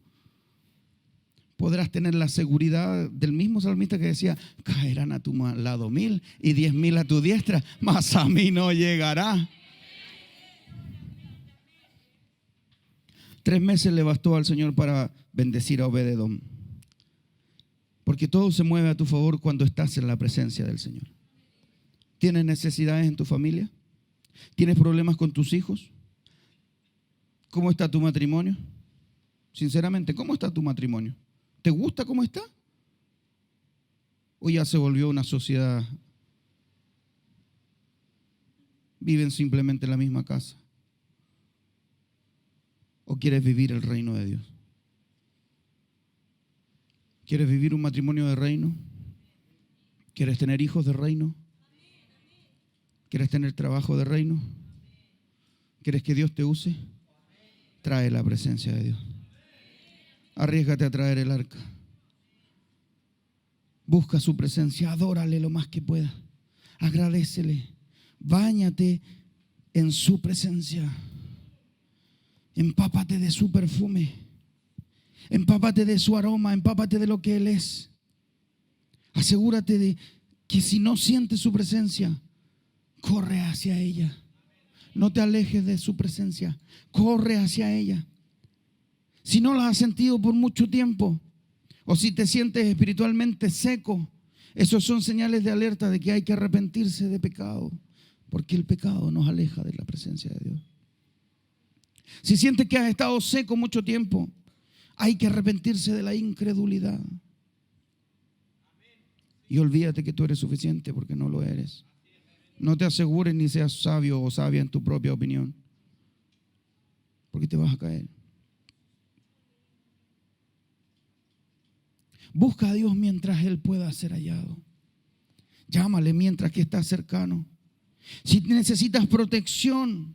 podrás tener la seguridad del mismo salmista que decía, caerán a tu lado 1000 y 10,000 a tu diestra, mas a mí no llegará. 3 meses le bastó al Señor para bendecir a Obed-Edom. Porque todo se mueve a tu favor cuando estás en la presencia del Señor. ¿Tienes necesidades en tu familia? ¿Tienes problemas con tus hijos? ¿Cómo está tu matrimonio? Sinceramente, ¿cómo está tu matrimonio? ¿Te gusta cómo está? ¿O ya se volvió una sociedad? ¿Viven simplemente en la misma casa? ¿O quieres vivir el reino de Dios? ¿Quieres vivir un matrimonio de reino? ¿Quieres tener hijos de reino? ¿Quieres tener trabajo de reino? ¿Quieres que Dios te use? Trae la presencia de Dios. Arriésgate a traer el arca. Busca su presencia, adórale lo más que pueda. Agradécele. Báñate en su presencia. Empápate de su perfume. Empápate de su aroma, empápate de lo que Él es. Asegúrate de que si no sientes su presencia, corre hacia ella. No te alejes de su presencia, corre hacia ella. Si no la has sentido por mucho tiempo, o si te sientes espiritualmente seco, esos son señales de alerta de que hay que arrepentirse de pecado, porque el pecado nos aleja de la presencia de Dios. Si sientes que has estado seco mucho tiempo, hay que arrepentirse de la incredulidad. Y olvídate que tú eres suficiente, porque no lo eres. No te asegures ni seas sabio o sabia en tu propia opinión, porque te vas a caer. Busca a Dios mientras Él pueda ser hallado. Llámale mientras que está cercano. Si necesitas protección,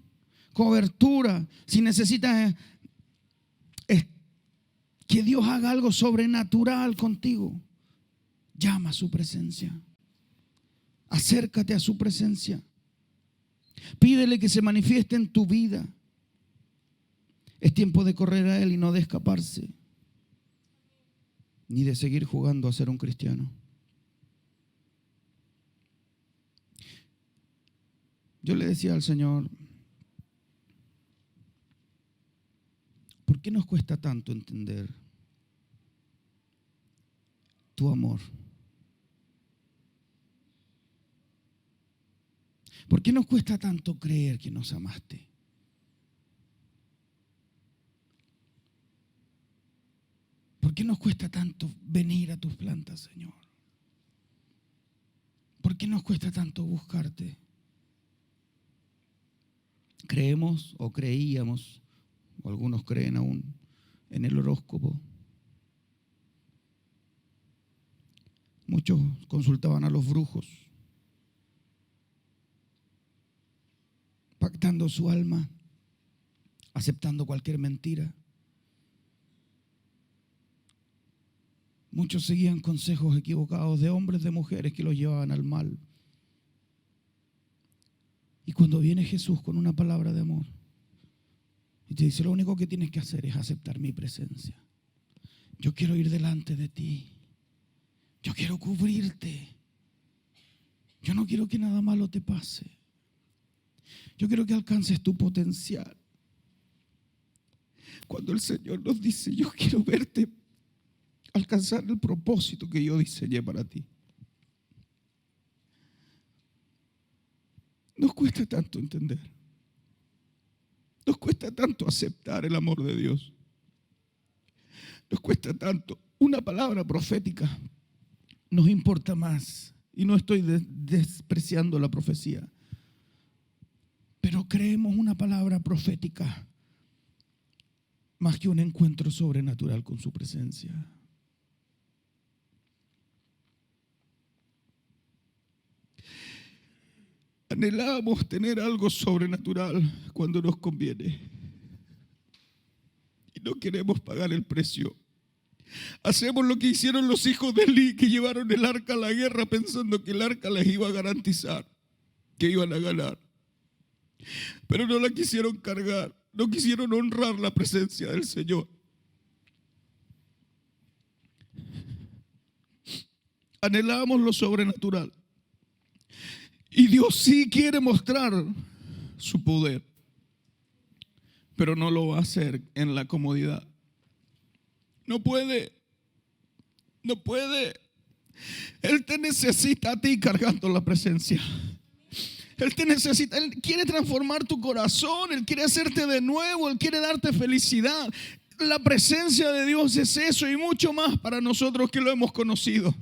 cobertura, si necesitas que Dios haga algo sobrenatural contigo, llama a su presencia. Acércate a su presencia. Pídele que se manifieste en tu vida. Es tiempo de correr a Él y no de escaparse, ni de seguir jugando a ser un cristiano. Yo le decía al Señor, ¿por qué nos cuesta tanto entender tu amor? ¿Por qué nos cuesta tanto creer que nos amaste? ¿Por qué nos cuesta tanto venir a tus plantas, Señor? ¿Por qué nos cuesta tanto buscarte? Creemos o creíamos, o algunos creen aún, en el horóscopo. Muchos consultaban a los brujos, pactando su alma, aceptando cualquier mentira. Muchos seguían consejos equivocados de hombres, de mujeres que los llevaban al mal. Y cuando viene Jesús con una palabra de amor y te dice, lo único que tienes que hacer es aceptar mi presencia. Yo quiero ir delante de ti. Yo quiero cubrirte. Yo no quiero que nada malo te pase. Yo quiero que alcances tu potencial. Cuando el Señor nos dice, yo quiero verte alcanzar el propósito que yo diseñé para ti. Nos cuesta tanto entender. Nos cuesta tanto aceptar el amor de Dios. Nos cuesta tanto. Una palabra profética nos importa más. Y no estoy despreciando la profecía. Pero creemos una palabra profética más que un encuentro sobrenatural con su presencia. Anhelamos tener algo sobrenatural cuando nos conviene. Y no queremos pagar el precio. Hacemos lo que hicieron los hijos de Elí, que llevaron el arca a la guerra pensando que el arca les iba a garantizar que iban a ganar. Pero no la quisieron cargar, no quisieron honrar la presencia del Señor. Anhelamos lo sobrenatural. Y Dios sí quiere mostrar su poder, pero no lo va a hacer en la comodidad. No puede. Él te necesita a ti cargando la presencia. Él te necesita, Él quiere transformar tu corazón, Él quiere hacerte de nuevo, Él quiere darte felicidad. La presencia de Dios es eso y mucho más para nosotros que lo hemos conocido.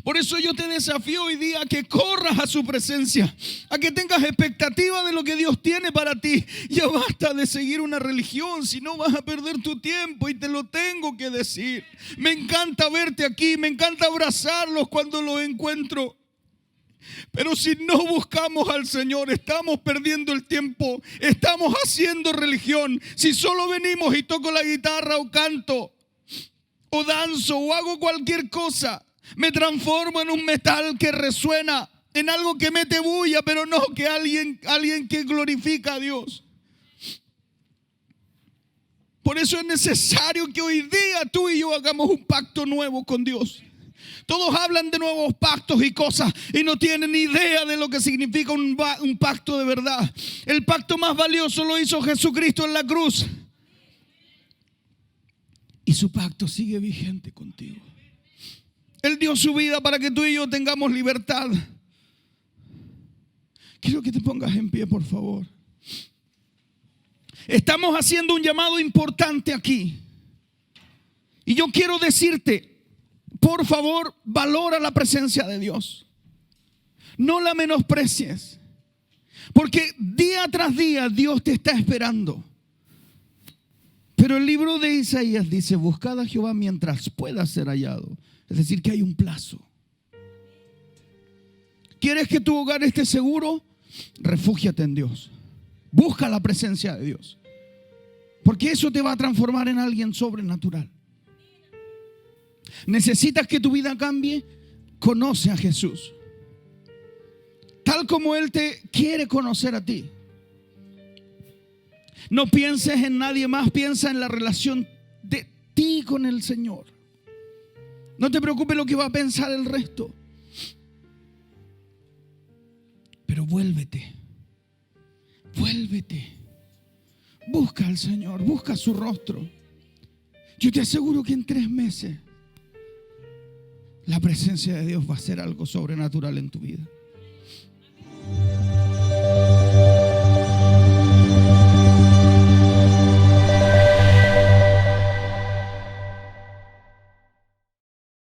Por eso yo te desafío hoy día a que corras a su presencia, a que tengas expectativa de lo que Dios tiene para ti. Ya basta de seguir una religión, si no vas a perder tu tiempo, y te lo tengo que decir. Me encanta verte aquí, me encanta abrazarlos cuando los encuentro. Pero si no buscamos al Señor, estamos perdiendo el tiempo, estamos haciendo religión. Si solo venimos y toco la guitarra o canto o danzo o hago cualquier cosa, me transformo en un metal que resuena, en algo que mete bulla, pero no que alguien que glorifica a Dios. Por eso es necesario que hoy día tú y yo hagamos un pacto nuevo con Dios. Todos hablan de nuevos pactos y cosas y no tienen ni idea de lo que significa un pacto de verdad. El pacto más valioso lo hizo Jesucristo en la cruz. Y su pacto sigue vigente contigo. Él dio su vida para que tú y yo tengamos libertad. Quiero que te pongas en pie, por favor. Estamos haciendo un llamado importante aquí. Y yo quiero decirte, por favor, valora la presencia de Dios. No la menosprecies. Porque día tras día Dios te está esperando. Pero el libro de Isaías dice, buscad a Jehová mientras pueda ser hallado. Es decir, que hay un plazo. ¿Quieres que tu hogar esté seguro? Refúgiate en Dios. Busca la presencia de Dios. Porque eso te va a transformar en alguien sobrenatural. ¿Necesitas que tu vida cambie? Conoce a Jesús. Tal como Él te quiere conocer a ti. No pienses en nadie más, piensa en la relación de ti con el Señor. No te preocupes lo que va a pensar el resto. Pero vuélvete. Vuélvete. Busca al Señor, busca su rostro. Yo te aseguro que en 3 meses la presencia de Dios va a ser algo sobrenatural en tu vida.